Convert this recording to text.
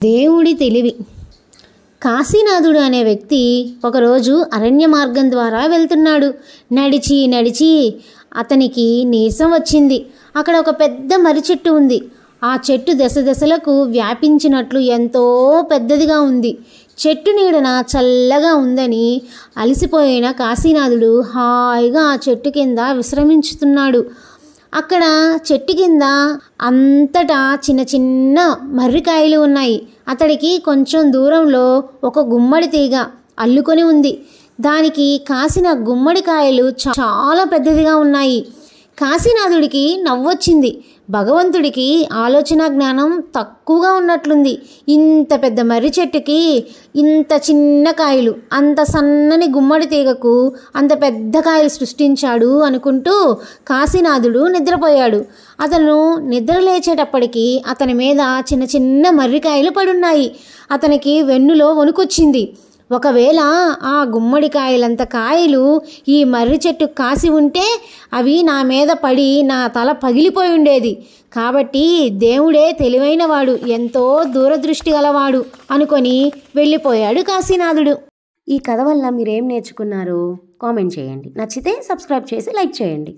దేవుడి తెలివి. కాశీనాథుడు అనే వ్యక్తి ఒకరోజు అరణ్య మార్గం ద్వారా వెళ్తున్నాడు. నడిచి నడిచి అతనికి నీరసం వచ్చింది. అక్కడ ఒక పెద్ద మర్రి చెట్టు ఉంది. ఆ చెట్టు దశ దశలకు వ్యాపించినట్లు ఎంతో పెద్దదిగా ఉంది. చెట్టు నీడన చల్లగా ఉందని అలసిపోయిన కాశీనాథుడు హాయిగా ఆ చెట్టు కింద విశ్రమించుతున్నాడు. అక్కడ చెట్టు కింద అంతటా చిన్న చిన్న మర్రికాయలు ఉన్నాయి. అతడికి కొంచెం దూరంలో ఒక గుమ్మడి తీగ అల్లుకొని ఉంది. దానికి కాసిన గుమ్మడికాయలు చాలా పెద్దదిగా ఉన్నాయి. కాశీనాథుడికి నవ్వొచ్చింది. భగవంతుడికి ఆలోచన జ్ఞానం తక్కువగా ఉన్నట్లుంది. ఇంత పెద్ద మర్రి చెట్టుకి ఇంత చిన్న కాయలు, అంత సన్నని గుమ్మడి తీగకు అంత పెద్ద కాయలు సృష్టించాడు అనుకుంటూ కాశీనాథుడు నిద్రపోయాడు. అతను నిద్ర లేచేటప్పటికి అతని మీద చిన్న చిన్న మర్రికాయలు పడున్నాయి. అతనికి వెన్నులో వణుకొచ్చింది. ఒకవేళ ఆ గుమ్మడికాయలంత కాయలు ఈ మర్రి చెట్టు కాసి ఉంటే అవి నా మీద పడి నా తల పగిలిపోయి ఉండేది. కాబట్టి దేవుడే తెలివైనవాడు, ఎంతో దూరదృష్టి గలవాడు అనుకొని వెళ్ళిపోయాడు కాశీనాథుడు. ఈ కథ వల్ల మీరేం నేర్చుకున్నారో కామెంట్ చేయండి. నచ్చితే సబ్స్క్రైబ్ చేసి లైక్ చేయండి.